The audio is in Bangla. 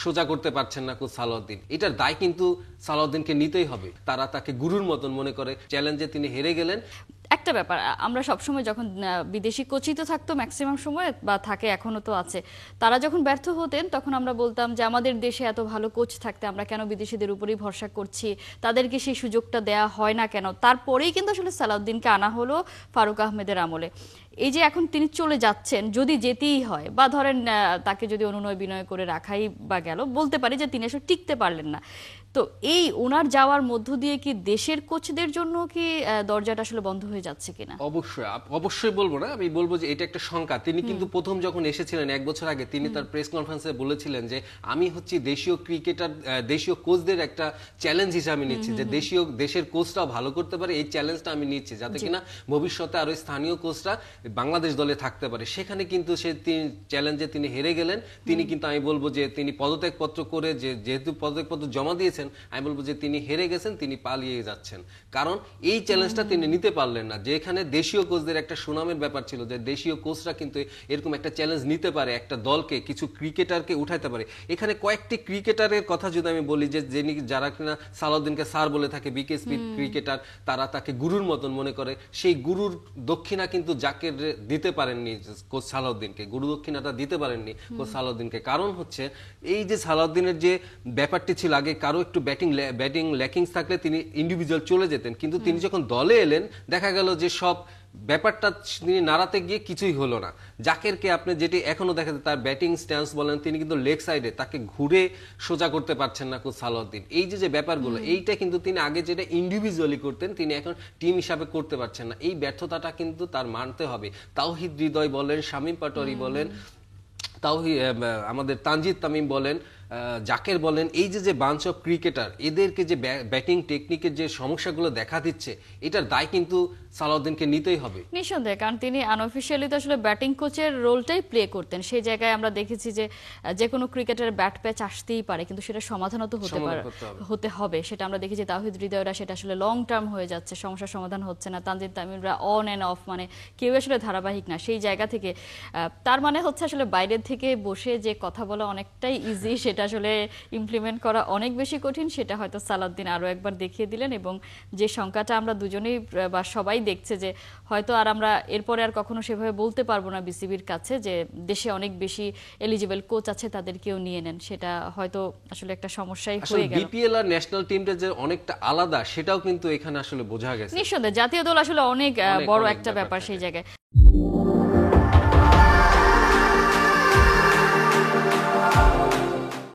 সোজা করতে পারছেন না কোচ সালাউদ্দিন। এটার দায় কিন্তু সালাউদ্দিনকে নিতেই হবে। তারা তাকে গুরুর মতন মনে করে, চ্যালেঞ্জে তিনি হেরে গেলেন। একটা ব্যাপার, আমরা সবসময় যখন বিদেশি কোচই তো থাকতো ম্যাক্সিমাম সময়, বা থাকে, এখনো তো আছে, তারা যখন ব্যর্থ হতেন তখন আমরা বলতাম যে আমাদের দেশে এত ভালো কোচ থাকতে আমরা কেন বিদেশিদের উপরেই ভরসা করছি, তাদেরকে সেই সুযোগটা দেয়া হয় না কেন। তারপরেই কিন্তু আসলে সালাউদ্দিনকে আনা হলো ফারুক আহমেদের আমলে। এই যে এখন তিনি চলে যাচ্ছেন, যদি যেতেই হয়, বা ধরেন তাকে যদি অনুনয় বিনয় করে রাখাই বা গেল, বলতে পারি যে তিনি আসলে টিকতে পারলেন না, তো এই ওনার যাওয়ার মধ্য দিয়ে কি দেশের কোচদের জন্য কি দরজাটা আসলে বন্ধ হয়ে যাচ্ছে কিনা? অবশ্যই অবশ্যই বলবো না, আমি বলবো যে এটা একটা শঙ্কা। তিনি কিন্তু প্রথম যখন এসেছিলেন 1 বছর আগে, তিনি তার প্রেস কনফারেন্সে বলেছিলেন যে আমি হচ্ছে দেশীয় ক্রিকেটার, দেশীয় কোচদের একটা চ্যালেঞ্জ হিসেবে নিচ্ছি, যে দেশের কোচটাও ভালো করতে পারে, এই চ্যালেঞ্জটা আমি নিচ্ছি, যাতে কিনা ভবিষ্যতে আরো স্থানীয় কোচরা বাংলাদেশ দলে থাকতে পারে। সেখানে কিন্তু চ্যালেঞ্জে তিনি হেরে গেলেন। তিনি কিন্তু, আমি বলবো যে তিনি পদত্যাগপত্র করে, যেহেতু পদত্যাগপত্র জমা দিয়েছেন, আমি বলবো যে তিনি হেরে গেছেন, তিনি পালিয়ে যাচ্ছেন। কারণ এই চ্যালেঞ্জটা তিনি নিতে পারলেন না। যেখানে দেশীয় কোচদের একটা সুনামের ব্যাপার ছিল, যে দেশীয় কোচরা কিন্তু এরকম একটা চ্যালেঞ্জ নিতে পারে, একটা দলকে, কিছু ক্রিকেটারকে উঠাইতে পারে। এখানে কয়েকটি ক্রিকেটারের কথা যদি আমি বলি, যে যারা কিনা সালাউদ্দিনকে স্যার বলে থাকে, বিকেএসপি ক্রিকেটার, তারা তাকে গুরুর মতন মনে করে। সেই গুরুর দক্ষিণা কিন্তু জাকের দিতে পারেননি কোচ সালাউদ্দিনকে, গুরু দক্ষিণাটা দিতে পারেননি কোচ সালাউদ্দিনকে। কারণ হচ্ছে এই যে সালাউদ্দিনের যে ব্যাপারটি ছিল, আগে কারো একটু ব্যাটিং ল্যাকিংস থাকলে তিনি ইন্ডিভিজুয়াল চলে যেতেন, কিন্তু তিনি যখন দলে এলেন দেখা গেল যে সব ব্যাপারটা তিনি নাড়াতে গিয়ে কিছুই হলো না। জাকেরকে আপনি যেটি এখনো দেখা যায়, তার ব্যাটিং স্ট্যান্স বলেন, তিনি কিন্তু লেগ সাইডে, তাকে ঘুরে সোজা করতে পারছেন না কোচ সালাউদ্দিন। এই যে ব্যাপারগুলো, এইটা কিন্তু তিনি আগে যেটা ইন্ডিভিজুয়ালি করতেন, তিনি এখন টিম হিসাবে করতে পারছেন না। এই ব্যর্থতাটা কিন্তু তার মানতে হবে। তাওহিদ হৃদয় বলেন, শামীম পাটোয়ারি বলেন, আমাদের তানজিদ তামিম বলেন, জাকের বলেন, এই যে বাঞ্চ অফ ক্রিকেটার, এদেরকে যে ব্যাটিং টেকনিকের যে সমস্যাগুলো দেখা দিচ্ছে, এটার দায় কিন্তু সালাউদ্দিনকে নিতেই হবে নিঃসন্দেহে। কারণ তিনি আনঅফিশিয়ালি তো আসলে ব্যাটিং কোচের রোলটাই প্লে করতেন। সেই জায়গায় আমরা দেখেছি যে কোনো ক্রিকেটারের ব্যাট প্যাচ আসতেই পারে, কিন্তু সেটা সমাধানও তো হতে হবে। সেটা আমরা দেখেছি তাওহিদ হৃদয়রা, সেটা আসলে লং টার্ম হয়ে যাচ্ছে, সমস্যার সমাধান হচ্ছে না। তানজিদ তামিমরা অন অ্যান্ড অফ, মানে কেউ আসলে ধারাবাহিক না। সেই জায়গা থেকে তার মানে হচ্ছে আসলে বাইরের থেকে বসে যে কথা বলা অনেকটাই ইজি, সেটা আসলে ইমপ্লিমেন্ট করা অনেক বেশি কঠিন। সেটা হয়তো সালাউদ্দিন আরো একবার দেখিয়ে দিলেন। এবং যে সংখ্যাটা আমরা দুজনেই বা সবাই দেখছে, যে হয়তো আর আমরা এরপরে আর কখনো সেভাবে বলতে পারবো না বিসিবির কাছে যে দেশে অনেক বেশি এলিজিবল কোচ আছে, তাদেরকেও নিয়ে নেন, সেটা হয়তো আসলে একটা সমস্যাই হয়ে গেল। বিপিএল আর ন্যাশনাল টিমটা যে অনেকটা আলাদা, সেটাও কিন্তু এখানে আসলে বোঝা গেছে। নিঃসন্দেহে জাতীয় দল আসলে অনেক বড় একটা ব্যাপার সেই জায়গায়।